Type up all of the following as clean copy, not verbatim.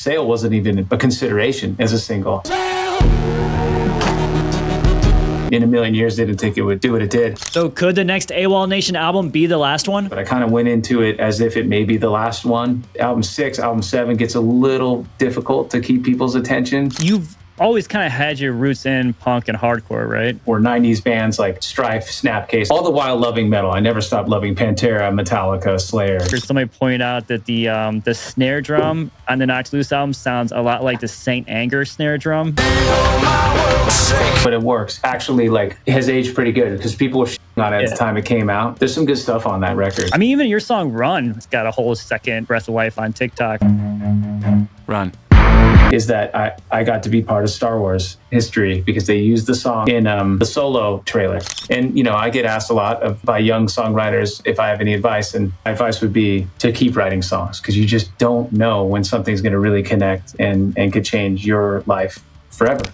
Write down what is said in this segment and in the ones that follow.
Sale wasn't even a consideration as a single. In a million years, didn't think it would do what it did. So could the next Awolnation album be the last one? But I kind of went into it as if it may be the last one. Album 6, album 7 gets a little difficult to keep people's attention. You've always kind of had your roots in punk and hardcore, right? Or 90s bands like Strife, Snapcase, all the while loving metal. I never stopped loving Pantera, Metallica, Slayer. Somebody pointed out that the snare drum on the Knocked Loose album sounds a lot like the Saint Anger snare drum. But it works. Actually, like, it has aged pretty good because people were shitting on it at the time it came out. There's some good stuff on that record. I mean, even your song Run, it's got a whole second Breath of Life on TikTok. Run. Is that I got to be part of Star Wars history because they used the song in the Solo trailer. And, you know, I get asked a lot by young songwriters if I have any advice. And my advice would be to keep writing songs because you just don't know when something's going to really connect and could change your life forever.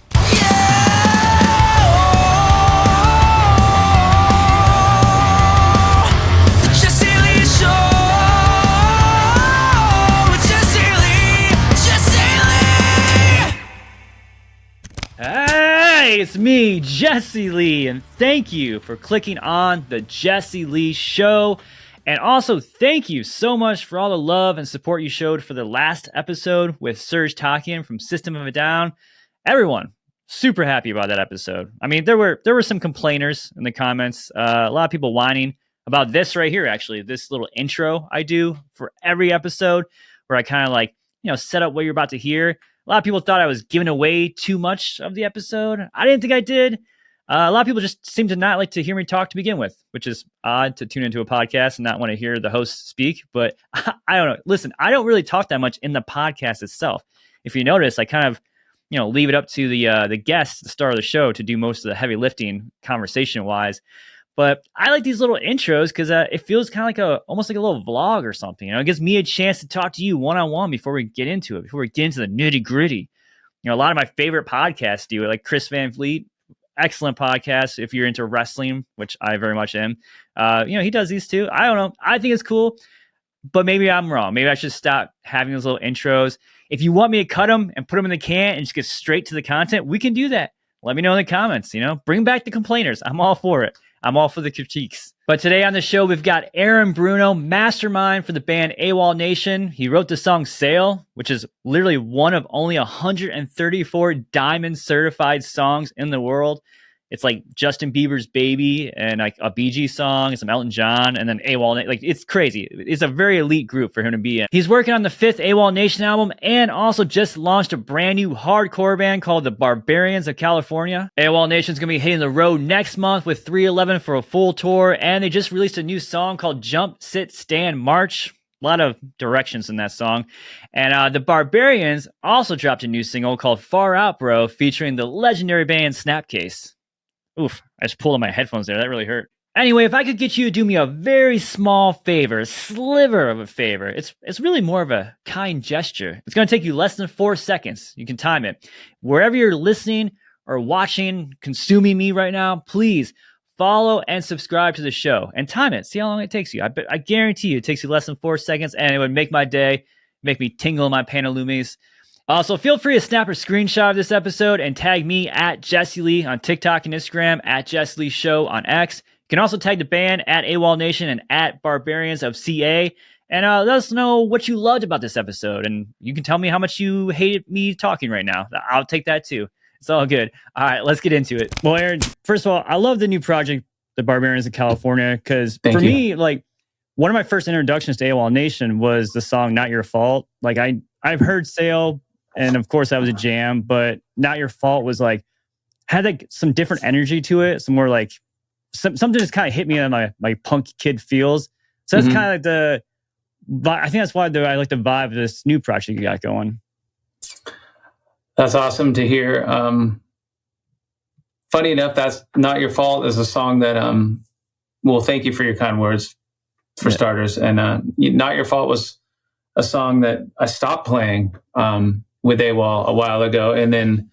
Hey, it's me, Jesse Lee, and thank you for clicking on the Jesse Lee Show. And also, thank you so much for all the love and support you showed for the last episode with Serge Takian from System of a Down. Everyone, super happy about that episode. I mean, there were some complainers in the comments, a lot of people whining about this right here, actually, this little intro I do for every episode where I kind of like, you know, set up what you're about to hear. A lot of people thought I was giving away too much of the episode. I didn't think I did. A lot of people just seem to not like to hear me talk to begin with, which is odd to tune into a podcast and not want to hear the host speak. But I don't know. Listen, I don't really talk that much in the podcast itself. If you notice, I kind of, you know, leave it up to the guest, the star of the show, to do most of the heavy lifting conversation-wise. But I like these little intros because it feels kind of like almost like a little vlog or something. You know, it gives me a chance to talk to you one-on-one before we get into it, before we get into the nitty-gritty. You know, a lot of my favorite podcasts do it, like Chris Van Vliet, excellent podcast if you're into wrestling, which I very much am. You know, he does these too. I don't know. I think it's cool, but maybe I'm wrong. Maybe I should stop having those little intros. If you want me to cut them and put them in the can and just get straight to the content, we can do that. Let me know in the comments, you know, bring back the complainers. I'm all for it. I'm all for the critiques. But today on the show, we've got Aaron Bruno, mastermind for the band Awolnation. He wrote the song Sail, which is literally one of only 134 diamond certified songs in the world. It's like Justin Bieber's Baby and like a Bee Gees song and some Elton John and then AWOL. Like, it's crazy. It's a very elite group for him to be in. He's working on the 5th Awolnation album and also just launched a brand new hardcore band called the Barbarians of California. Awolnation's going to be hitting the road next month with 311 for a full tour, and they just released a new song called Jump, Sit, Stand, March. A lot of directions in that song. And the Barbarians also dropped a new single called Far Out Bro featuring the legendary band Snapcase. Oof, I just pulled on my headphones there. That really hurt. Anyway, if I could get you to do me a very small favor, a sliver of a favor, it's really more of a kind gesture. It's going to take you less than 4 seconds. You can time it. Wherever you're listening or watching, consuming me right now, please follow and subscribe to the show and time it. See how long it takes you. I guarantee you it takes you less than 4 seconds, and it would make my day, make me tingle in my pantaloons. So feel free to snap a screenshot of this episode and tag me at Jesse Lee on TikTok and Instagram, at Jesse Lee Show on X. You can also tag the band at Awolnation and at Barbarians of CA. And let us know what you loved about this episode. And you can tell me how much you hated me talking right now. I'll take that too. It's all good. All right, let's get into it. Well, Aaron, first of all, I love the new project, the Barbarians of California, because for me, like, one of my first introductions to Awolnation was the song Not Your Fault. Like, I've heard Sail, and of course that was a jam, but Not Your Fault was like, had like some different energy to it. Some more like, something just kind of hit me on my punk kid feels. So that's kind of like I think that's why I like the vibe of this new project you got going. That's awesome to hear. Funny enough, that's Not Your Fault is a song that, well, thank you for your kind words, for starters. And Not Your Fault was a song that I stopped playing with AWOL a while ago, and then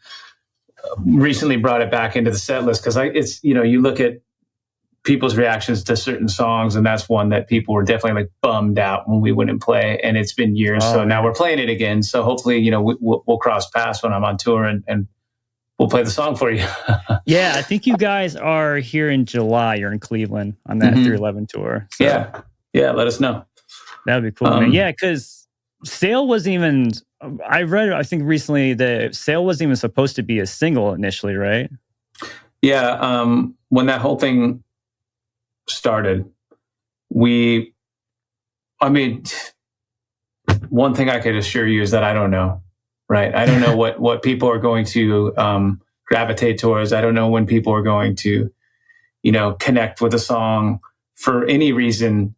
recently brought it back into the set list because it's, you know, you look at people's reactions to certain songs, and that's one that people were definitely like bummed out when we wouldn't play. And it's been years, so now we're playing it again. So hopefully, you know, we'll cross paths when I'm on tour, and we'll play the song for you. Yeah, I think you guys are here in July. You're in Cleveland on that 311 tour. So Yeah. Let us know. That'd be cool, man. Yeah, because Sail wasn't even. I read, I think recently, that Sail wasn't even supposed to be a single initially, right? Yeah. When that whole thing started, one thing I could assure you is that I don't know, right? I don't know what people are going to gravitate towards. I don't know when people are going to, you know, connect with a song for any reason.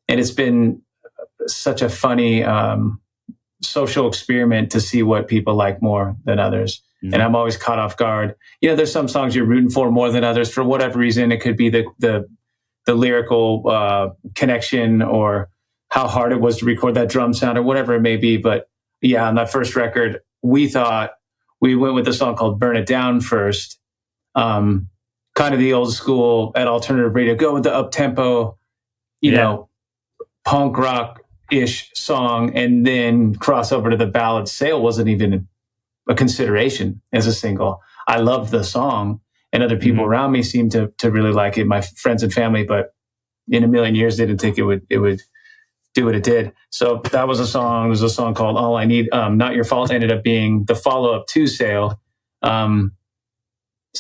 And it's been such a funny social experiment to see what people like more than others. Mm-hmm. And I'm always caught off guard. You know, there's some songs you're rooting for more than others for whatever reason. It could be the lyrical connection or how hard it was to record that drum sound or whatever it may be. But yeah, on that first record, we thought we went with a song called Burn It Down first. Kind of the old school at alternative radio, go with the up-tempo, you know, punk rock-ish song, and then cross over to the ballad. Sail wasn't even a consideration as a single. I loved the song, and other people around me seemed to really like it, my friends and family, but in a million years didn't think it would do what it did. So that was a song. It was a song called All I Need. Not Your Fault ended up being the follow-up to Sail. So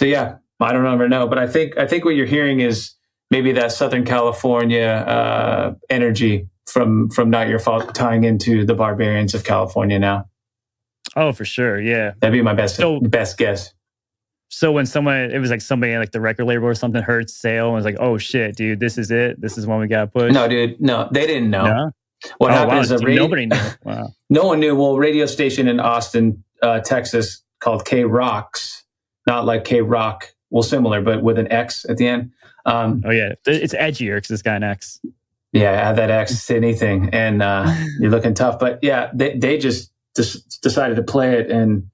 yeah, I don't ever know, but I think what you're hearing is maybe that Southern California energy from Not Your Fault tying into the Barbarians of California now. Oh, for sure, yeah. That'd be my best guess. So when it was like somebody like the record label or something heard Sail and was like, "Oh shit, dude, this is it. This is one we got to push." No, dude, no, they didn't know. No? What happened is nobody knew. Wow. No one knew. Well, radio station in Austin, Texas, called K Rocks, not like K Rock. Well, similar, but with an X at the end. Oh yeah, it's edgier because it's got an X. Yeah, add that X to anything, and you're looking tough. But yeah, they just decided to play it, and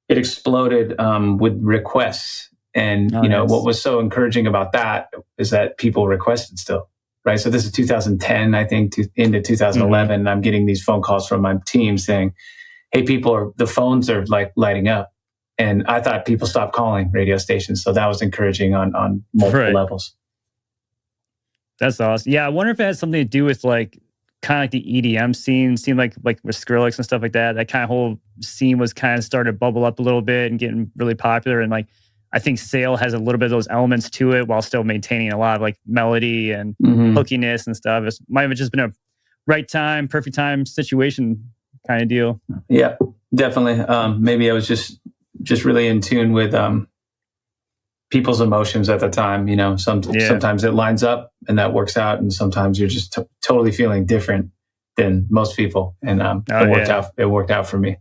it exploded with requests. And you know what was so encouraging about that is that people requested still, right? So this is 2010, I think, into 2011. And I'm getting these phone calls from my team saying, "Hey, the phones are like lighting up." And I thought people stopped calling radio stations, so that was encouraging on multiple levels. That's awesome. Yeah, I wonder if it has something to do with like kind of like the EDM scene. Seemed like with Skrillex and stuff like that. That kind of whole scene was kind of started to bubble up a little bit and getting really popular. And like I think Sail has a little bit of those elements to it while still maintaining a lot of like melody and hookiness and stuff. It might have just been a right time, perfect time situation kind of deal. Yeah, definitely. Maybe I was just really in tune with people's emotions at the time. You know, sometimes it lines up and that works out, and sometimes you're just totally feeling different than most people. And it worked out for me.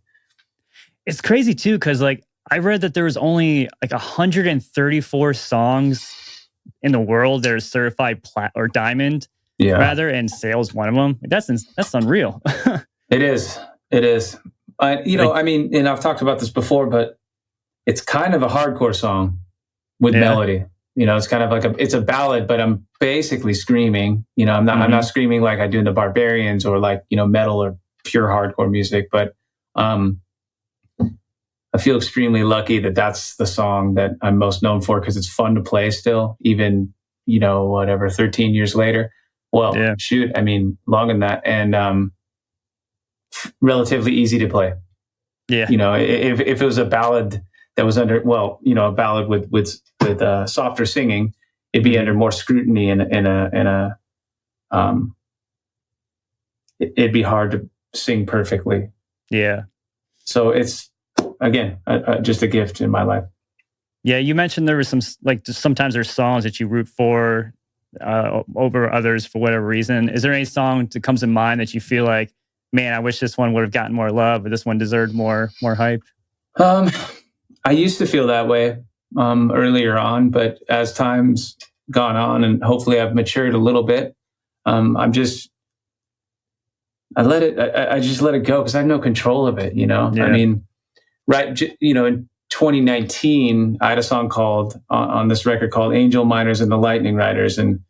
It's crazy too, because like I read that there was only like 134 songs in the world that are certified plat or diamond, rather, and Sail's one of them. Like, that's unreal. It is. I mean, and I've talked about this before, but it's kind of a hardcore song with melody. You know, it's kind of like it's a ballad, but I'm basically screaming. You know, I'm not screaming like I do in the Barbarians or like, you know, metal or pure hardcore music, but I feel extremely lucky that that's the song that I'm most known for because it's fun to play still, even, you know, whatever, 13 years later. Well, shoot, I mean, longer than that, and relatively easy to play. Yeah, you know, if it was a ballad that was under, well, you know, a ballad with softer singing, it'd be under more scrutiny and it'd be hard to sing perfectly. Yeah. So it's, again, just a gift in my life. Yeah, you mentioned there was some, like, sometimes there's songs that you root for over others for whatever reason. Is there any song that comes to mind that you feel like, man, I wish this one would have gotten more love, or this one deserved more hype? I used to feel that way earlier on, but as time's gone on, and hopefully I've matured a little bit, I just let it go because I have no control of it. You know, I mean, right? You know, in 2019, I had a song called on this record called Angel Miners and the Lightning Riders. And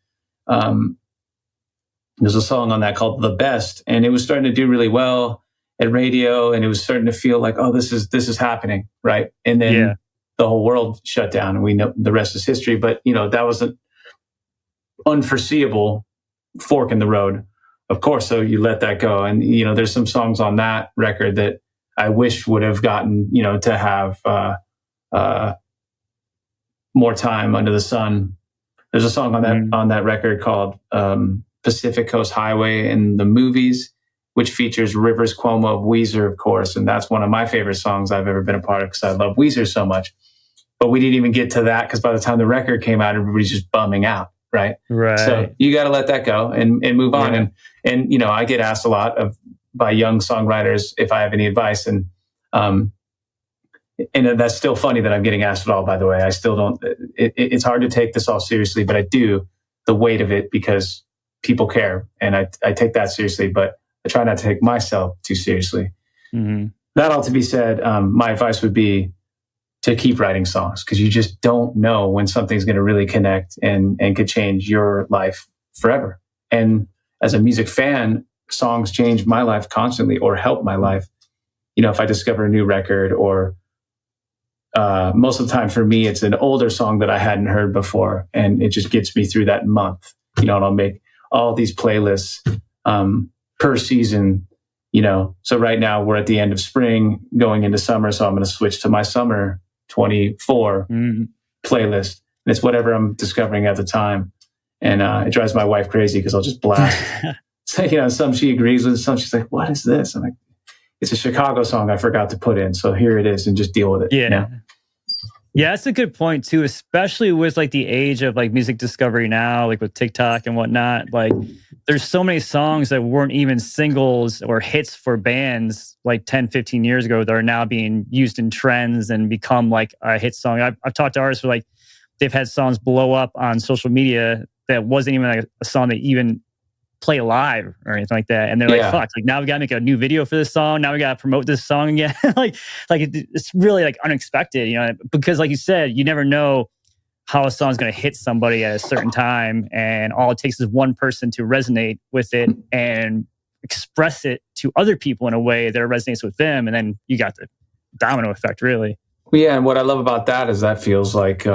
there's a song on that called The Best. And it was starting to do really well at radio. And it was starting to feel like, oh, this is happening. Right. And then the whole world shut down and we know the rest is history. But, that was an unforeseeable fork in the road, of course. So you let that go. And, there's some songs on that record that I wish would have gotten, to have more time under the sun. There's a song on that record called Pacific Coast Highway in the Movies, which features Rivers Cuomo of Weezer, of course. And that's one of my favorite songs I've ever been a part of because I love Weezer so much. But we didn't even get to that because by the time the record came out, everybody's just bumming out. Right. So you got to let that go and move on. And, I get asked a lot by young songwriters if I have any advice. And that's still funny that I'm getting asked at all, by the way. I still don't, it's hard to take this all seriously, but I do, the weight of it, because people care. And I take that seriously, but I try not to take myself too seriously. Mm-hmm. That all to be said, my advice would be to keep writing songs, because you just don't know when something's going to really connect and could change your life forever. And as a music fan, songs change my life constantly or help my life. If I discover a new record, or most of the time for me, it's an older song that I hadn't heard before, and it just gets me through that month. And I'll make all these playlists per season. So right now we're at the end of spring, going into summer, so I'm going to switch to my summer 24 playlist. And it's whatever I'm discovering at the time. And it drives my wife crazy because I'll just blast. So, some she agrees with, some she's like, what is this? I'm like, it's a Chicago song I forgot to put in. So here it is, and just deal with it. Yeah. Yeah, that's a good point too, especially with like the age of like music discovery now, like with TikTok and whatnot. Like there's so many songs that weren't even singles or hits for bands like 10, 15 years ago that are now being used in trends and become like a hit song. I've talked to artists who like they've had songs blow up on social media that wasn't even like a song they even play live or anything like that. And they're like, fuck, like now we got to make a new video for this song. Now we got to promote this song again. It's really like unexpected, because like you said, you never know how a song's going to hit somebody at a certain time. And all it takes is one person to resonate with it and express it to other people in a way that resonates with them. And then you got the domino effect, really. Well, yeah. And what I love about that is that feels like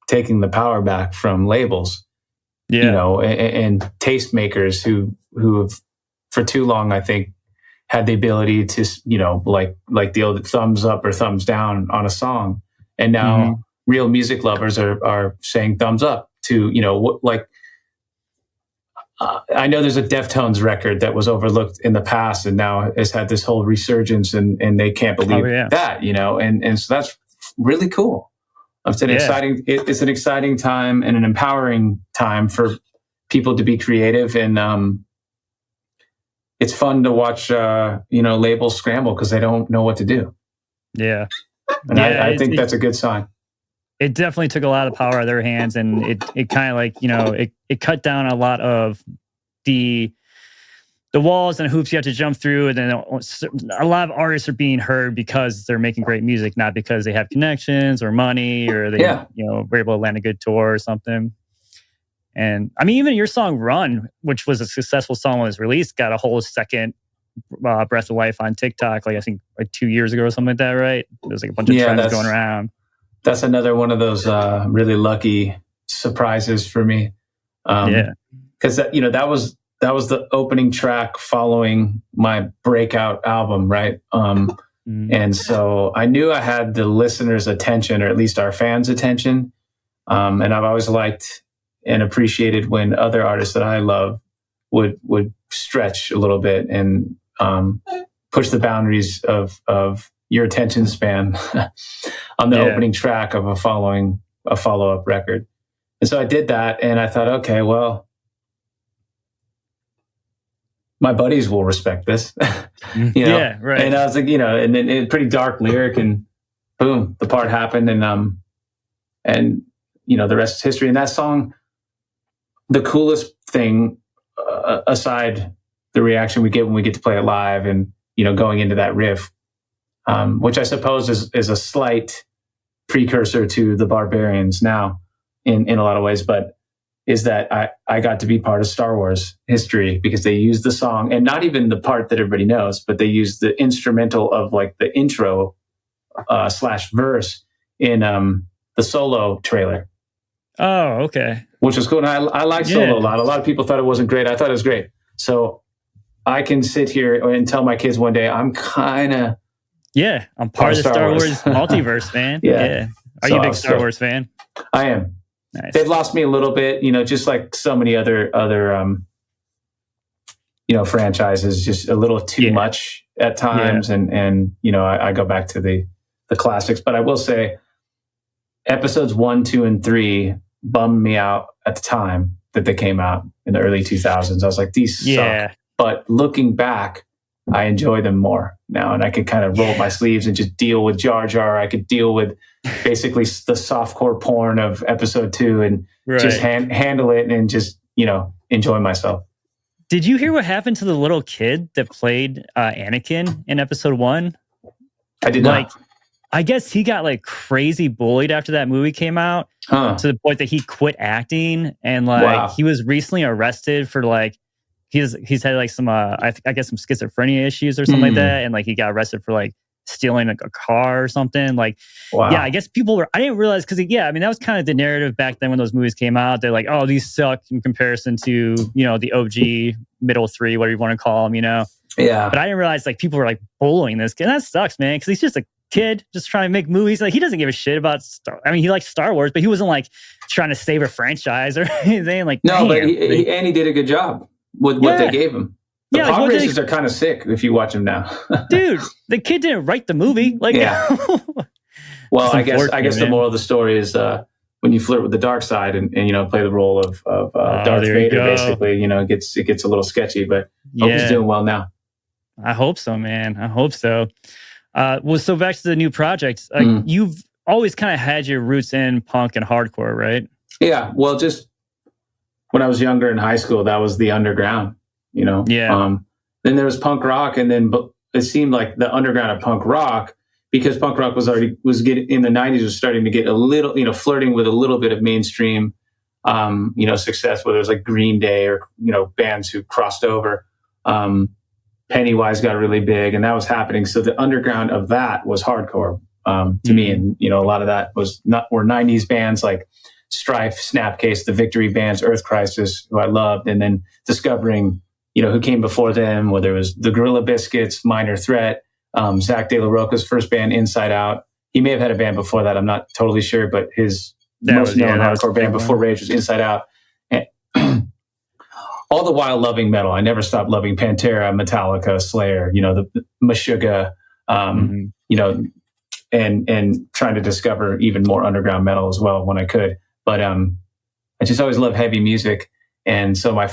taking the power back from labels. And tastemakers who have for too long, I think, had the ability to, like the old thumbs up or thumbs down on a song. And now real music lovers are saying thumbs up to, I know there's a Deftones record that was overlooked in the past and now has had this whole resurgence and they can't believe that, and so that's really cool. It's an exciting time and an empowering time for people to be creative, and it's fun to watch labels scramble because they don't know what to do. Yeah, and I think that's a good sign. It definitely took a lot of power out of their hands, and it kind of like it cut down a lot of the walls and hoops you have to jump through, and then a lot of artists are being heard because they're making great music, not because they have connections or money or they were able to land a good tour or something. And I mean, even your song "Run," which was a successful song when it was released, got a whole second breath of life on TikTok. Like I think like 2 years ago or something like that, right? There's like a bunch of trends going around. That's another one of those really lucky surprises for me. Because that was the opening track following my breakout album, right? And so I knew I had the listeners' attention, or at least our fans' attention. And I've always liked and appreciated when other artists that I love would stretch a little bit and push the boundaries of your attention span on the opening track of a follow-up record. And so I did that, and I thought, okay, well, my buddies will respect this. Yeah, right. And I was like, and then a pretty dark lyric, and boom, the part happened, and the rest is history. And that song, the coolest thing, aside the reaction we get when we get to play it live, and going into that riff, which I suppose is a slight precursor to the Barbarians now in a lot of ways, but is that I got to be part of Star Wars history because they used the song, and not even the part that everybody knows, but they used the instrumental of like the intro slash verse in the Solo trailer. Oh, okay. Which was cool. And I like Solo a lot. A lot of people thought it wasn't great. I thought it was great. So I can sit here and tell my kids one day, I'm kind of... Yeah, I'm part of the Star Wars multiverse, man. Yeah. Are you a big Star Wars fan? I am. Nice. They've lost me a little bit, just like so many other franchises, just a little too much at times. Yeah. And I go back to the classics. But I will say episodes 1, 2, and 3 bummed me out at the time that they came out in the early 2000s. I was like, these suck. But looking back, I enjoy them more now, and I could kind of roll my sleeves and just deal with Jar Jar. I could deal with basically the softcore porn of episode 2 and just handle it and just, enjoy myself. Did you hear what happened to the little kid that played Anakin in episode 1? I did not. I guess he got like crazy bullied after that movie came out to the point that he quit acting, and he was recently arrested for like he's had like some I guess some schizophrenia issues or something like that, and like he got arrested for like stealing like a car or something. Like, I guess people were... I didn't realize because that was kind of the narrative back then when those movies came out. They're like, oh, these suck in comparison to the OG middle 3, whatever you want to call them, Yeah. But I didn't realize like people were like bullying this kid. That sucks, man, because he's just a kid just trying to make movies. Like, he doesn't give a shit about he likes Star Wars, but he wasn't like trying to save a franchise or anything. Like, no, but he did a good job with what they gave him. The pod races are kind of sick if you watch them now. Dude, the kid didn't write the movie. Like, well, I guess the moral of the story is when you flirt with the dark side and play the role of Darth Vader, basically, it gets a little sketchy. But hope he's doing well now. I hope so, man. I hope so. So back to the new project. You've always kind of had your roots in punk and hardcore, right? Yeah. Well, just when I was younger in high school, that was the underground. Then there was punk rock, and then it seemed like the underground of punk rock, because punk rock was getting in the 90s, was starting to get a little, flirting with a little bit of mainstream, success, whether it was like Green Day or, bands who crossed over. Pennywise got really big, and that was happening. So the underground of that was hardcore to me. And, a lot of that were 90s bands like Strife, Snapcase, the Victory bands, Earth Crisis, who I loved, and then discovering who came before them, whether it was the Gorilla Biscuits, Minor Threat, Zach De La Rocha's first band, Inside Out. He may have had a band before that, I'm not totally sure, but his most known hardcore band before Rage was Inside Out. And all the while loving metal. I never stopped loving Pantera, Metallica, Slayer, the Meshuggah, and trying to discover even more underground metal as well when I could. But I just always loved heavy music. And so I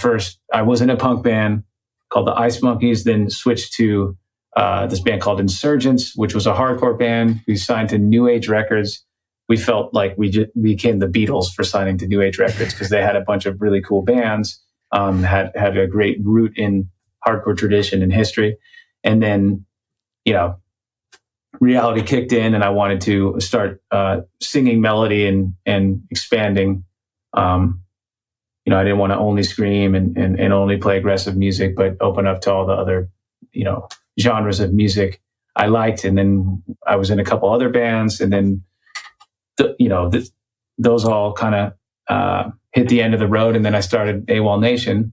was in a punk band called the Ice Monkeys, then switched to this band called Insurgents, which was a hardcore band. We signed to New Age Records. We felt like we became the Beatles for signing to New Age Records because they had a bunch of really cool bands, had a great root in hardcore tradition and history. And then, reality kicked in, and I wanted to start singing melody and expanding. I didn't want to only scream and only play aggressive music, but open up to all the other, genres of music I liked. And then I was in a couple other bands, and then, those all kind of hit the end of the road. And then I started AWOLNATION,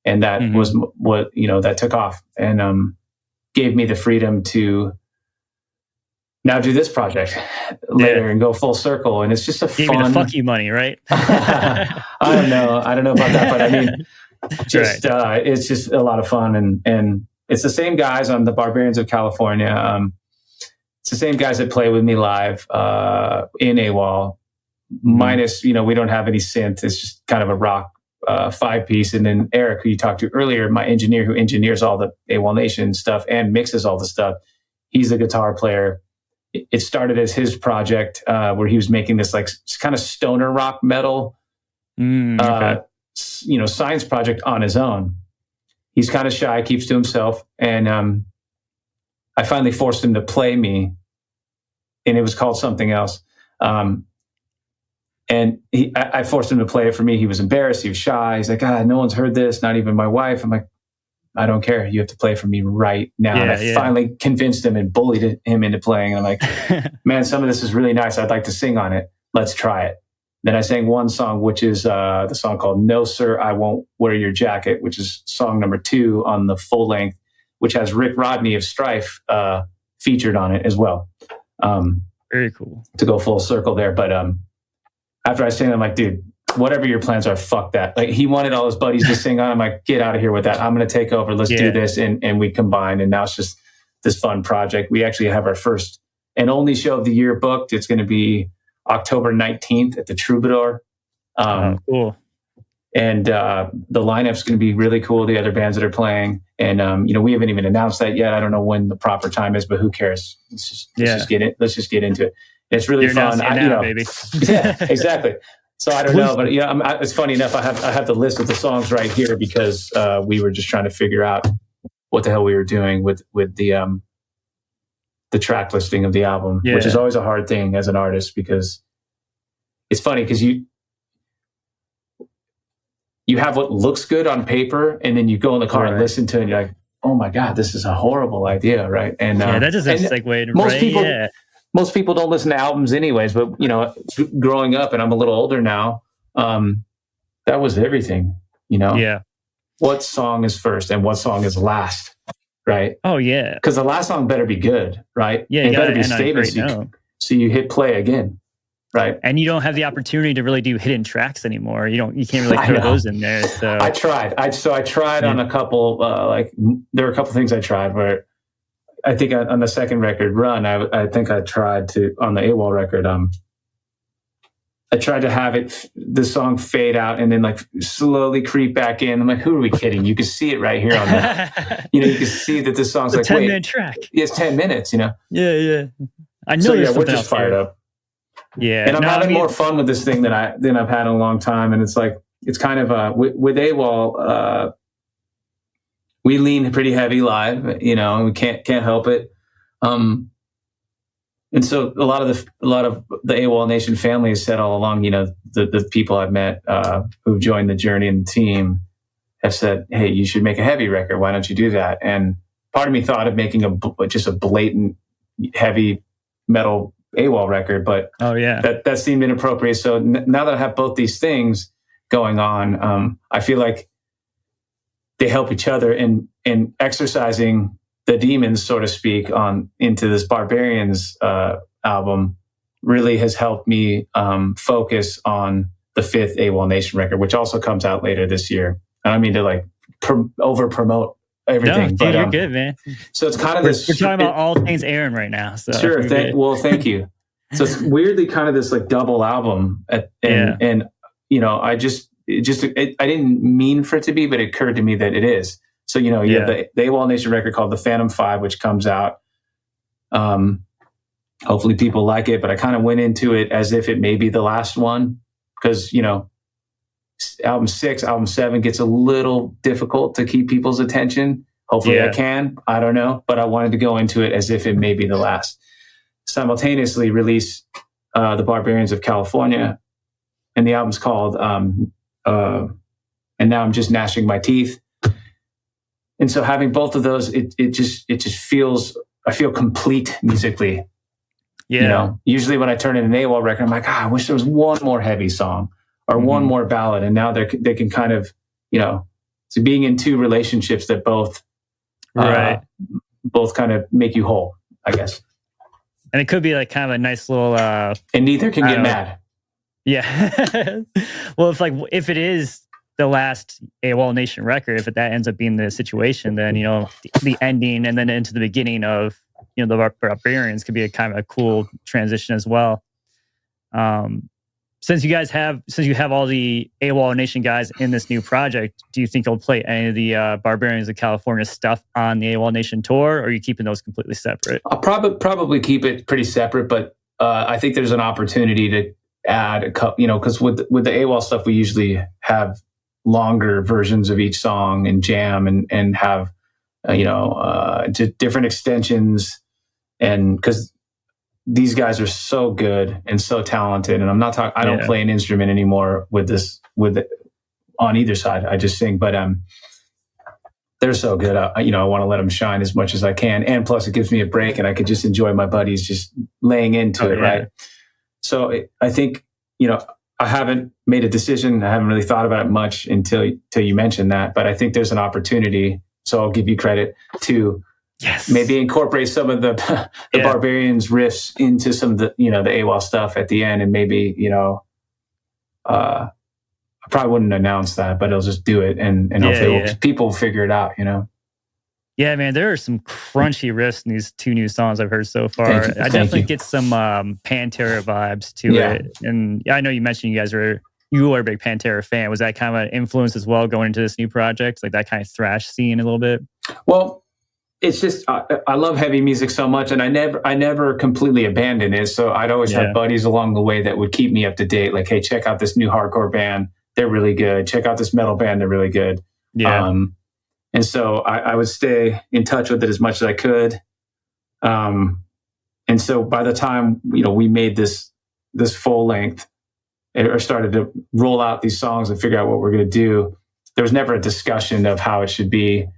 and that was what, that took off and gave me the freedom to now do this project later and go full circle. And it's just Gave me the fuck you money, right? I don't know about that, but I mean, it's just a lot of fun. And it's the same guys on the Barbarians of California. It's the same guys that play with me live in AWOL, minus, we don't have any synth. It's just kind of a rock 5-piece. And then Eric, who you talked to earlier, my engineer who engineers all the AWOLNATION stuff and mixes all the stuff, he's the guitar player. It started as his project where he was making this like kind of stoner rock metal, science project on his own. He's kind of shy, keeps to himself. And I finally forced him to play me, and it was called something else. And I forced him to play it for me. He was embarrassed. He was shy. He's like, God, no one's heard this, not even my wife. I'm like, I don't care. You have to play for me right now. And I finally convinced him and bullied him into playing. And I'm like, man, some of this is really nice. I'd like to sing on it. Let's try it. Then I sang one song, which is the song called No, Sir, I Won't Wear Your Jacket, which is song number 2 on the full length, which has Rick Rodney of Strife featured on it as well. Very cool. To go full circle there. But after I sang, I'm like, dude, whatever your plans are, fuck that. Like, he wanted all his buddies to sing on. I'm like, get out of here with that. I'm going to take over. Let's do this. And we combined. And now it's just this fun project. We actually have our first and only show of the year booked. It's going to be October 19th at the Troubadour. Cool. And the lineup's going to be really cool. The other bands that are playing. And, we haven't even announced that yet. I don't know when the proper time is, but who cares? Let's just get it. Let's just get into it. It's really fun. Baby. Yeah, exactly. So I don't know, but it's funny enough. I have the list of the songs right here because we were just trying to figure out what the hell we were doing with the track listing of the album, which is always a hard thing as an artist because it's funny because you have what looks good on paper, and then you go in the car and listen to it, and you're like, oh my God, this is a horrible idea, right? And that doesn't segue. Most people don't listen to albums anyways, but growing up, and I'm a little older now, that was everything, Yeah. What song is first and what song is last, right? Oh yeah. Because the last song better be good, right? Yeah, it better be stable. So you hit play again, right? And you don't have the opportunity to really do hidden tracks anymore. You can't really throw those in there. So I tried. I tried on a couple. There were a couple things I tried where. I think on the second record, Run, I think I tried to, on the AWOL record, I tried to have the song fade out and then like slowly creep back in. I'm like, who are we kidding? You can see it right here on the, you can see that this song's it's like, 10-minute track. It's 10 minutes, Yeah. I know. So we're just fired up. Yeah. And I'm having more fun with this thing than I've had in a long time. And it's like, it's kind of, with AWOL, we lean pretty heavy live, we can't help it. And so a lot of the Awolnation family has said all along, the people I've met who've joined the journey and the team have said, hey, you should make a heavy record. Why don't you do that? And part of me thought of making just a blatant heavy metal AWOL record, but that seemed inappropriate. So now that I have both these things going on, I feel like they help each other in exercising the demons, so to speak, into this Barbarians album really has helped me focus on the 5th Awolnation record, which also comes out later this year. I don't mean to over promote everything. No, dude, you're good, man. So it's kind of this. We're talking about all things Aaron right now. So sure. Thank you. So it's weirdly kind of this double album, and I didn't mean for it to be, but it occurred to me that it is. So, you have the Awolnation record called The Phantom 5, which comes out. Hopefully people like it, but I kind of went into it as if it may be the last one because, album 6, album 7 gets a little difficult to keep people's attention. Hopefully I can. I don't know. But I wanted to go into it as if it may be the last. Simultaneously release The Barbarians of California. And the album's called And Now I'm Just Gnashing My Teeth. And so having both of those, it just feels, I feel complete musically. Yeah. Usually when I turn in an AWOL record, I'm like, I wish there was one more heavy song or one more ballad. And now they can kind of, so being in two relationships that both kind of make you whole, I guess. And it could be kind of a nice little... and neither can get mad. Yeah. Well, if it is the last Awolnation record, if that ends up being the situation, then the ending and then into the beginning of the Barbarians could be a kind of a cool transition as well. Since you have all the Awolnation guys in this new project, do you think you'll play any of the Barbarians of California stuff on the Awolnation tour, or are you keeping those completely separate? I'll probably keep it pretty separate, but I think there's an opportunity to add a couple, because with the AWOL stuff, we usually have longer versions of each song and jam and have different extensions, and because these guys are so good and so talented. And I'm not talking. I don't play an instrument anymore on either side. I just sing, but they're so good. I want to let them shine as much as I can, and plus it gives me a break, and I could just enjoy my buddies just laying into it, right? So I think I haven't made a decision. I haven't really thought about it much until you mentioned that. But I think there's an opportunity. So I'll give you credit to maybe incorporate some of the Barbarians riffs into some of the the AWOL stuff at the end, and maybe I probably wouldn't announce that, but I'll just do it, and hopefully people will figure it out. Yeah, man, there are some crunchy riffs in these 2 new songs I've heard so far. I definitely get some Pantera vibes to it. And I know you mentioned you are a big Pantera fan. Was that kind of an influence as well going into this new project, like that kind of thrash scene a little bit? Well, it's just I love heavy music so much, and I never completely abandoned it. So I'd always have buddies along the way that would keep me up to date. Like, hey, check out this new hardcore band; they're really good. Check out this metal band; they're really good. Yeah. And so I would stay in touch with it as much as I could. And so by the time we made this full length, or started to roll out these songs and figure out what we're going to do, there was never a discussion of how it should be.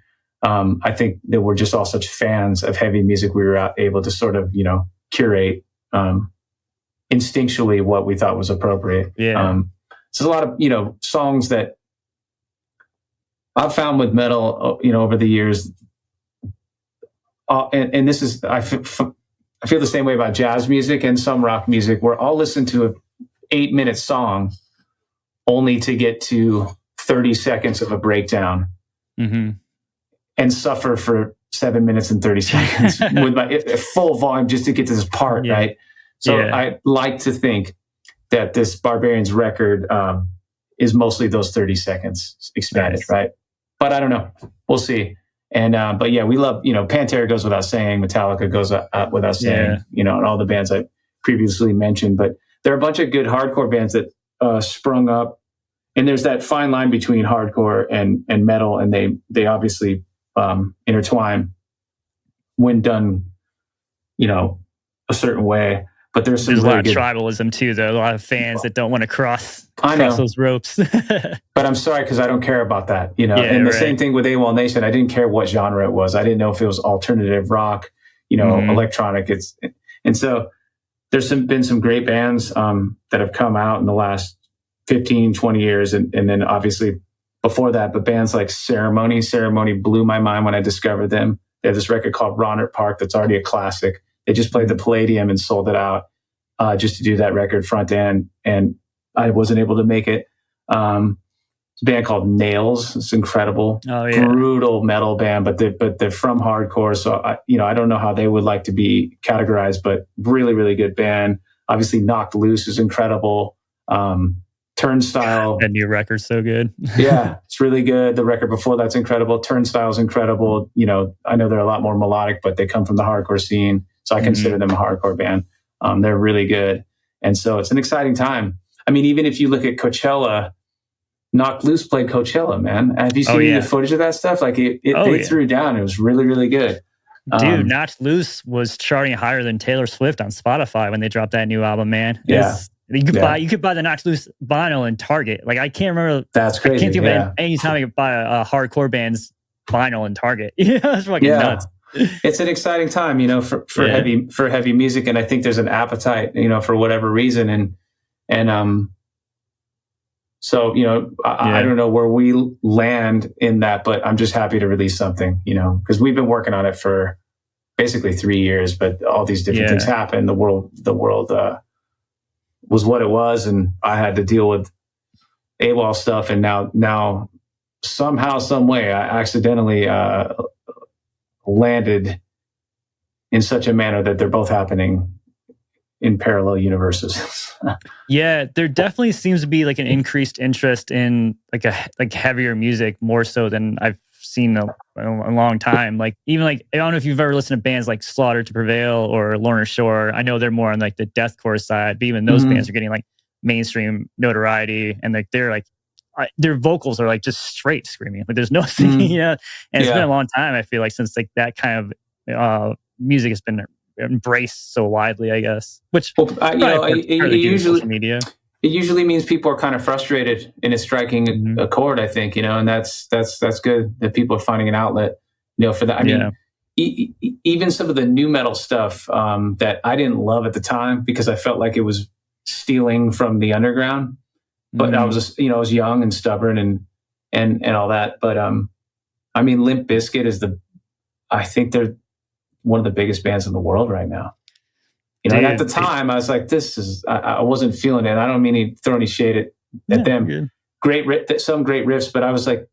I think that we're just all such fans of heavy music. We were able to sort of curate instinctually what we thought was appropriate. So there's a lot of songs that I've found with metal, over the years, and this is I feel the same way about jazz music and some rock music, where I'll listen to an 8-minute song only to get to 30 seconds of a breakdown, and suffer for 7 minutes and 30 seconds with my full volume just to get to this part, right? So I like to think that this Barbarians record is mostly those 30 seconds expanded, right? But I don't know. We'll see. And but we love, Pantera goes without saying, Metallica goes without saying, and all the bands I previously mentioned. But there are a bunch of good hardcore bands that sprung up, and there's that fine line between hardcore and metal, and they obviously intertwine when done, a certain way. But there's a lot of tribalism too, though. A lot of fans that don't want to cross those ropes. But I'm sorry, because I don't care about that. And the same thing with Awolnation. I didn't care what genre it was. I didn't know if it was alternative rock, electronic. And so there's been some great bands that have come out in the last 15, 20 years, and then obviously before that. But bands like Ceremony blew my mind when I discovered them. They have this record called Ronert Park that's already a classic. They just played the Palladium and sold it out just to do that record front end, and I wasn't able to make it. It's a band called Nails. It's incredible, brutal metal band, but they're from hardcore. So I don't know how they would like to be categorized, but really, really good band. Obviously, Knocked Loose is incredible. Turnstile. That new record's so good. Yeah, it's really good. The record before that's incredible. Turnstile's incredible. I know they're a lot more melodic, but they come from the hardcore scene. So I consider them a hardcore band. They're really good. And so it's an exciting time. I mean, even if you look at Coachella, Knocked Loose played Coachella, man. Have you seen the footage of that stuff? Like they threw down. It was really, really good. Dude, Knocked Loose was charting higher than Taylor Swift on Spotify when they dropped that new album, man. You could buy the Knocked Loose vinyl in Target. Like, I can't remember. That's crazy. I can't think of any time I could buy a hardcore band's vinyl in Target. It's fucking nuts. It's an exciting time, for heavy music, and I think there's an appetite, for whatever reason, and so I don't know where we land in that, but I'm just happy to release something, because we've been working on it for basically 3 years, but all these different things happen. The world was what it was, and I had to deal with AWOL stuff, and now somehow, some way, I accidentally landed in such a manner that they're both happening in parallel universes. Yeah, there definitely seems to be like an increased interest in like heavier music, more so than I've seen a long time. Like, even I don't know if you've ever listened to bands like Slaughter to Prevail or Lorna Shore. I know they're more on like the deathcore side, but even those bands are getting like mainstream notoriety, and they're like their vocals are like just straight screaming. Like there's no singing, you know? And it's been a long time, I feel like, since like that kind of music has been embraced so widely, I guess. Which social media. It usually means people are kind of frustrated and it's striking a chord, I think, you know, and that's good that people are finding an outlet, you know, for that. I mean, even some of the new metal stuff that I didn't love at the time because I felt like it was stealing from the underground, but I was young and stubborn and all that. But I mean, Limp Bizkit I think they're one of the biggest bands in the world right now. You know, and at the time, I was like, I wasn't feeling it. I don't mean to throw any shade at them. Good. Some great riffs, but I was like,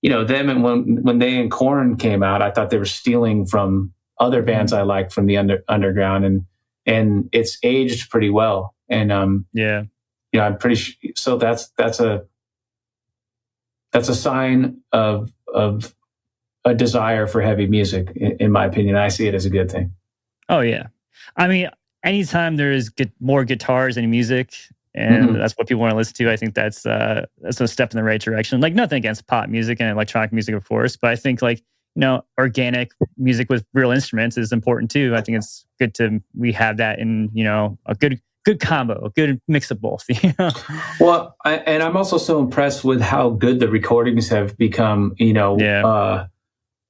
you know, them, and when they and Korn came out, I thought they were stealing from other bands I liked from the underground, and it's aged pretty well. And you know, I'm pretty sure. So that's a sign of a desire for heavy music, in my opinion. I see it as a good thing. Oh yeah, I mean, anytime there's more guitars and music, and that's what people want to listen to, I think that's a step in the right direction. Like, nothing against pop music and electronic music, of course, but I think, like, you know, organic music with real instruments is important too. I think it's good we have that in, you know, a good combo, a good mix of both. You know? Well, and I'm also so impressed with how good the recordings have become. You know,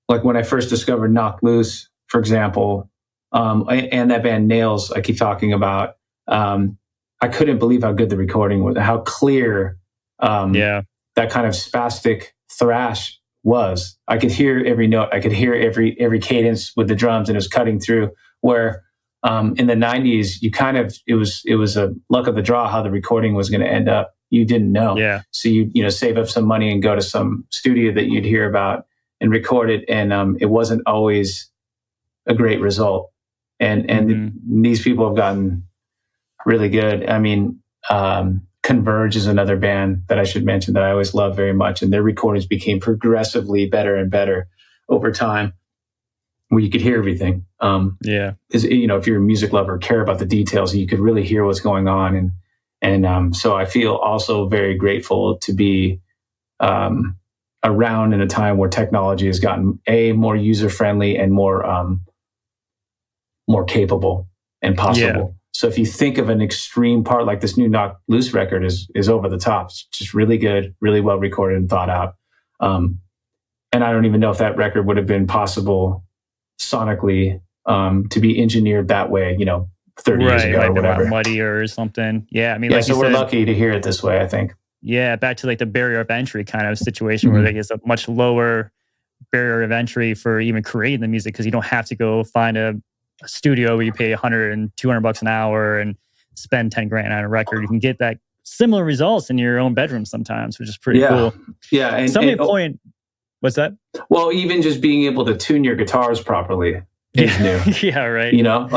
like when I first discovered Knocked Loose, for example. And that band Nails I keep talking about, I couldn't believe how good the recording was, how clear that kind of spastic thrash was. I could hear every note. I could hear every cadence with the drums, and it was cutting through. Where in the 90s, it was a luck of the draw how the recording was going to end up. You didn't know. Yeah. So you know, save up some money and go to some studio that you'd hear about and record it, and it wasn't always a great result. And these people have gotten really good. I mean, Converge is another band that I should mention that I always love very much, and their recordings became progressively better and better over time, where you could hear everything. Is, you know, if you're a music lover, care about the details, you could really hear what's going on, and so I feel also very grateful to be around in a time where technology has gotten more user friendly and more capable and possible. Yeah. So if you think of an extreme part, like this new Knocked Loose record is over the top. It's just really good, really well recorded and thought out. And I don't even know if that record would have been possible sonically to be engineered that way, you know, 30 years ago or whatever. Muddier or something. Yeah, I mean, like, so we're lucky to hear it this way, I think. Yeah, back to like the barrier of entry kind of situation where there's a much lower barrier of entry for even creating the music, because you don't have to go find a studio where you pay $100 and $200 an hour and spend 10 grand on a record. You can get that similar results in your own bedroom sometimes, which is pretty cool. Yeah. And what's that? Well, even just being able to tune your guitars properly is new. Yeah, right. You know,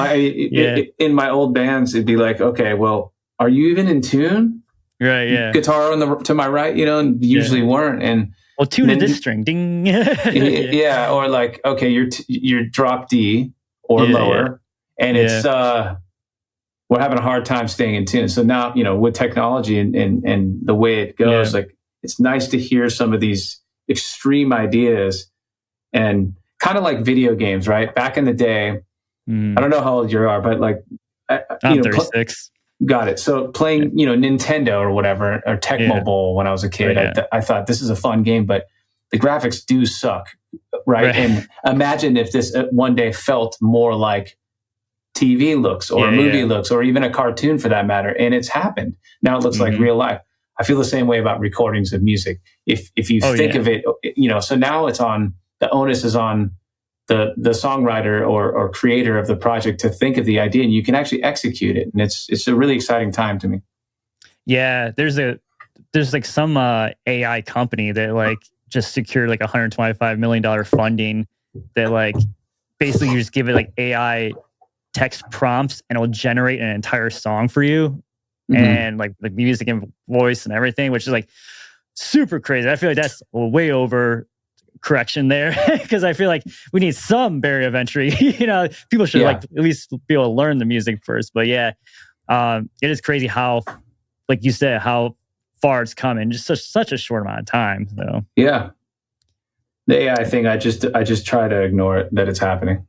in my old bands, it'd be like, okay, well, are you even in tune? Right, yeah. Guitar to my right, you know, and usually weren't. And well, tune in this string, ding. Or like, okay, you're drop D or lower, and it's we're having a hard time staying in tune. So now, you know, with technology and the way it goes, like, it's nice to hear some of these extreme ideas, and kind of like video games, right? Back in the day, I don't know how old you are, but like, I'm 36. Got it. So playing, you know, Nintendo or whatever, or Tecmo Bowl when I was a kid, I thought this is a fun game, but the graphics do suck, right? And imagine if this one day felt more like TV looks or movie looks, or even a cartoon for that matter. And it's happened. Now it looks like real life. I feel the same way about recordings of music. If you think of it, you know, so now the onus is on the songwriter or creator of the project to think of the idea, and you can actually execute it. And it's a really exciting time to me. Yeah, there's like some AI company that like just secured like $125 million funding that like basically you just give it like AI text prompts and it'll generate an entire song for you, and like the music and voice and everything, which is like super crazy. I feel like that's way over correction there, because I feel like we need some barrier of entry. You know, people should like at least be able to learn the music first. But it is crazy how, like you said, how far it's come in just such a short amount of time. So Yeah. Yeah, I think I just try to ignore it that it's happening.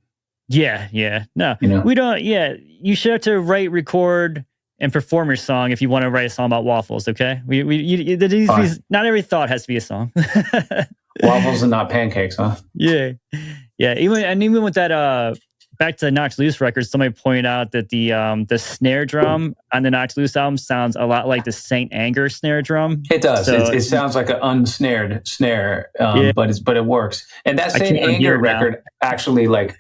yeah. No, You know, we don't. Yeah, you should have to write, record, and perform your song if you want to write a song about waffles. Okay, there needs to be, not every thought has to be a song. waffles and not pancakes, huh? Yeah, yeah. Even with that, back to the Knocked Loose record, somebody pointed out that the snare drum on the Knocked Loose album sounds a lot like the Saint Anger snare drum. It does. So, It sounds like an unsnared snare, Yeah. but it works. And that Saint can't Anger hear it now. record actually like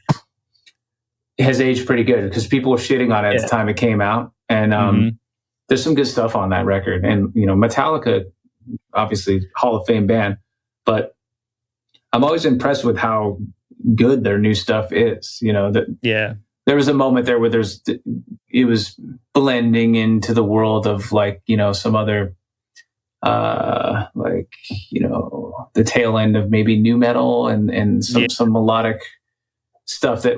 has aged pretty good because people were shitting on it at the time it came out, and there's some good stuff on that record. And you know, Metallica, obviously Hall of Fame band, but I'm always impressed with how good their new stuff is. You know, that there was a moment there where it was blending into the world of like, you know, some other like, you know, the tail end of maybe new metal and some melodic stuff that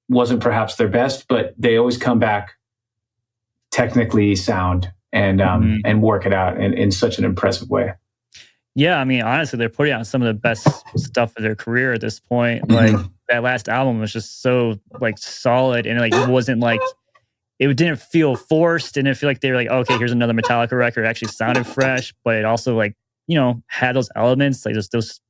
wasn't perhaps their best, but they always come back technically sound and work it out in such an impressive way. Yeah, I mean, honestly, they're putting out some of the best stuff of their career at this point. Like that last album was just so like solid, and like it wasn't like, it didn't feel forced, and it feel like they were like, okay, here's another Metallica record. It actually sounded fresh, but it also like, you know, had those elements, like those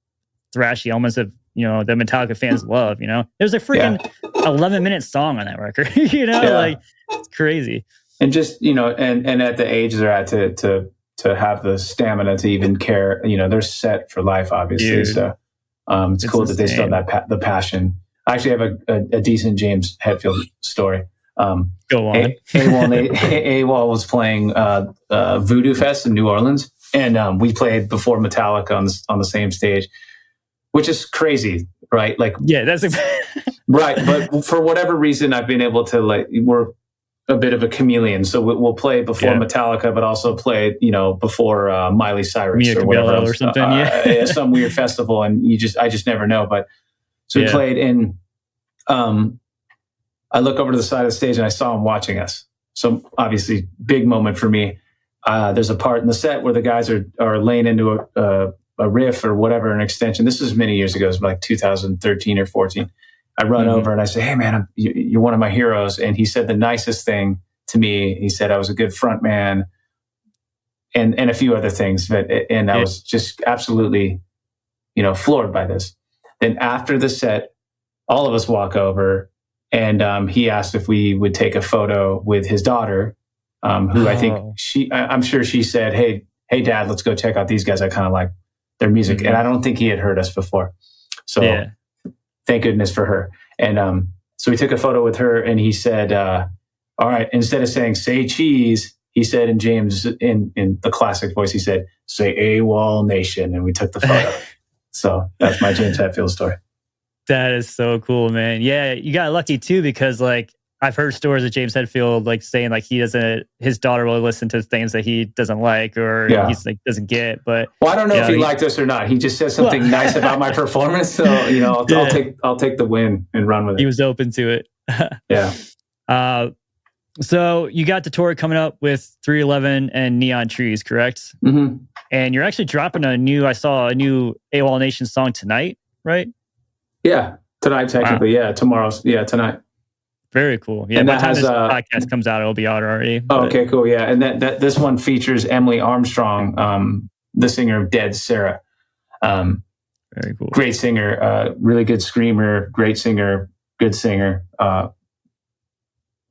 thrashy elements of, you know, the Metallica fans love. You know, there's a freaking 11-minute song on that record. You know, like it's crazy. And just, you know, and at the age they're at to have the stamina to even care, you know, they're set for life, obviously. Dude, so it's cool that they still have the passion. I actually have a decent James Hetfield story. Go on. AWOL was playing Voodoo Fest in New Orleans, and we played before Metallica on the same stage, which is crazy, right? Like, yeah, that's right. But for whatever reason, I've been able to, like, we're a bit of a chameleon, so we'll play before Metallica, but also play, you know, before Miley Cyrus or whatever else, or something, some weird festival, and I just never know. But so we played, and I look over to the side of the stage and I saw him watching us. So obviously, big moment for me. There's a part in the set where the guys are laying into a riff or whatever, an extension. This was many years ago. It was like 2013 or 14. I run over and I say, "Hey man, you're one of my heroes." And he said the nicest thing to me. He said I was a good front man, and a few other things. And I was just absolutely, you know, floored by this. Then after the set, all of us walk over, and he asked if we would take a photo with his daughter, who I think I'm sure she said, "Hey Dad, let's go check out these guys. I kind of like their music." And I don't think he had heard us before, so. Thank goodness for her. And so we took a photo with her, and he said, all right, instead of saying, "Say cheese," he said in James, in the classic voice, he said, "Say AWOLNATION." And we took the photo. So that's my James Hetfield story. That is so cool, man. Yeah, you got lucky too, because like I've heard stories of James Hetfield like saying like his daughter will listen to things that he doesn't like or he's like doesn't get. But well, I don't know if he liked us or not. He just said something nice about my performance, so you know, I'll take the win and run with it. He was open to it. Yeah. So you got the tour coming up with 311 and Neon Trees, correct? Mm-hmm. And you're actually dropping I saw a new AWOLNATION song tonight, right? Yeah, tonight technically. Wow. Yeah, tomorrow's. Yeah, tonight. Very cool. Yeah, and by the time this podcast comes out, it'll be out already. Oh, okay, cool. Yeah, and that this one features Emily Armstrong, the singer of Dead Sarah. Very cool. Great singer, really good screamer, great singer, good singer, all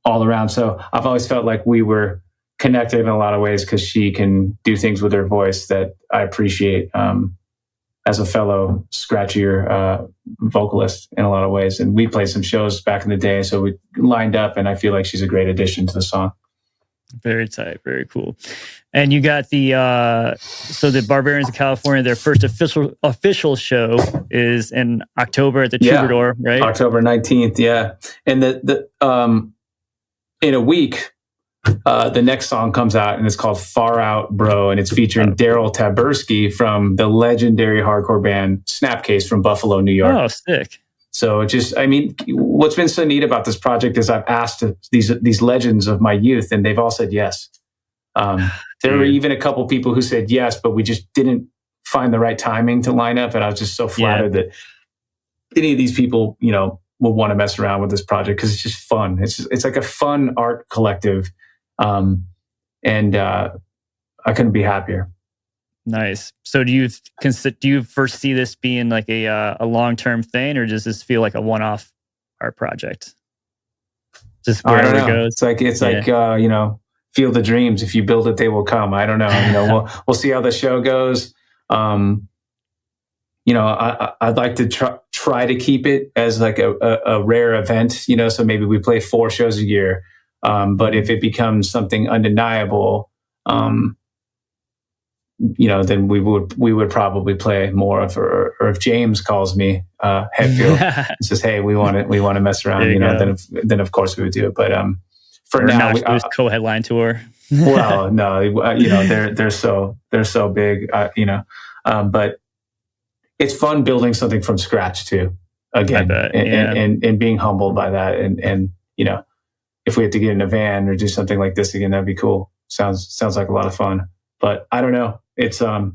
around. So I've always felt like we were connected in a lot of ways because she can do things with her voice that I appreciate as a fellow scratchier vocalist in a lot of ways. And we played some shows back in the day, so we lined up, and I feel like she's a great addition to the song. Very tight, very cool. And you got the Barbarians of California, their first official show is in October at the Troubadour, right? October 19th, yeah. And in a week, the next song comes out, and it's called Far Out Bro, and it's featuring Daryl Taberski from the legendary hardcore band Snapcase from Buffalo, New York. Oh, sick. So what's been so neat about this project is I've asked these legends of my youth, and they've all said yes. There were Dude. even a couple people who said yes, but we just didn't find the right timing to line up. And I was just so flattered that any of these people, will want to mess around with this project because it's just fun. It's like a fun art collective. And I couldn't be happier. Nice. So do you foresee this being like a long-term thing, or does this feel like a one-off art project? Just wherever it goes. It's like Field of Dreams. If you build it, they will come. I don't know. We'll see how the show goes. I'd like to try to keep it as like a rare event. So maybe we play 4 shows a year. But if it becomes something undeniable, then we would probably play more of, or if James calls me, Hetfield, and says, "Hey, we want to mess around," then of course we would do it. But for now, co-headline tour. Well, no, they're so big, but it's fun building something from scratch too. Again, and being humbled by that, and if we have to get in a van or do something like this again, that'd be cool. Sounds like a lot of fun. But I don't know. It's the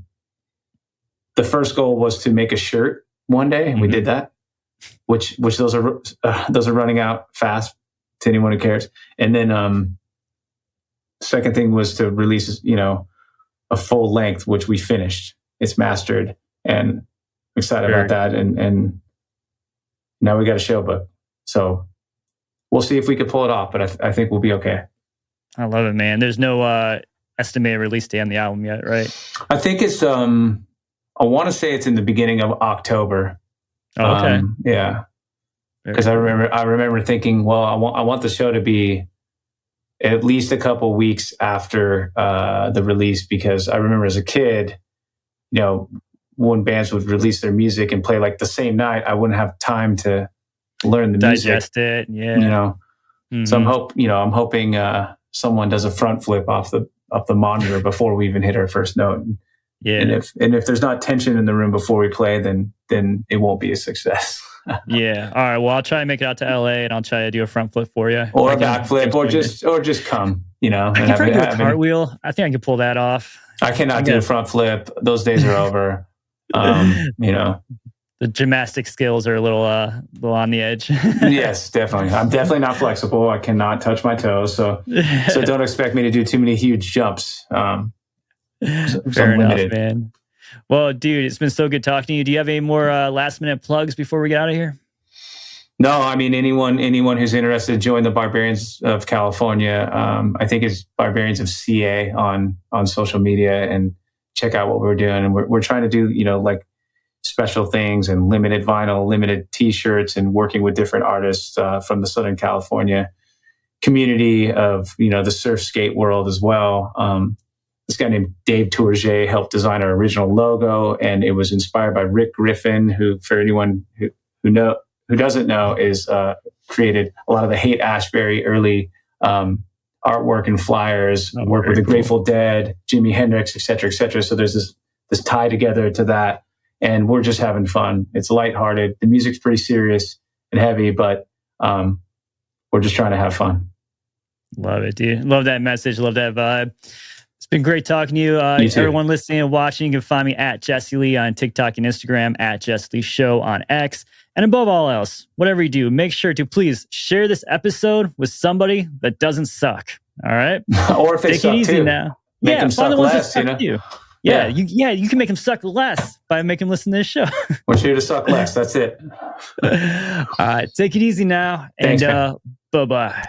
first goal was to make a shirt one day, and we did that. Which those are running out fast to anyone who cares. And then second thing was to release a full length, which we finished. It's mastered, and I'm excited about that. And now we got a show book, so we'll see if we could pull it off. But I think we'll be okay. I love it, man. There's no estimated release date on the album yet, right? I think it's I want to say it's in the beginning of October. Oh, okay. Yeah. Because I remember thinking, well, I want the show to be at least a couple weeks after the release, because I remember as a kid, when bands would release their music and play like the same night, I wouldn't have time to learn the digest it. Yeah. So I'm hoping someone does a front flip off the monitor before we even hit our first note. Yeah. And if there's not tension in the room before we play, then it won't be a success. Yeah. All right. Well, I'll try and make it out to LA, and I'll try to do a front flip for you, or a back flip, or just come. I can probably do a cartwheel. I think I can pull that off. I cannot do a front flip. Those days are over. The gymnastic skills are a little on the edge. Yes, definitely. I'm definitely not flexible. I cannot touch my toes, so don't expect me to do too many huge jumps. Fair enough, man. Well, dude, it's been so good talking to you. Do you have any more last minute plugs before we get out of here? No, I mean, anyone who's interested, join the Barbarians of California. I think it's Barbarians of CA on social media, and check out what we're doing. And we're trying to do, like special things and limited vinyl, limited T-shirts, and working with different artists from the Southern California community of, the surf skate world as well. This guy named Dave Tourget helped design our original logo, and it was inspired by Rick Griffin, who, for anyone who doesn't know, is created a lot of the Haight Ashbury early artwork and flyers, work with the Grateful Dead, Jimi Hendrix, et cetera, et cetera. So there's this tie together to that, and we're just having fun. It's lighthearted. The music's pretty serious and heavy, but we're just trying to have fun. Love it, dude. Love that message. Love that vibe. It's been great talking to you. You too. Everyone listening and watching, you can find me at Jesse Lee on TikTok and Instagram, at Jesse Lee Show on X. And above all else, whatever you do, make sure to please share this episode with somebody that doesn't suck. All right? Or if they take suck it easy too. now. Make them suck less, you. Yeah, you can make them suck less by making them listen to this show. We're here to suck less. That's it. All right, take it easy now. Thanks, and bye-bye.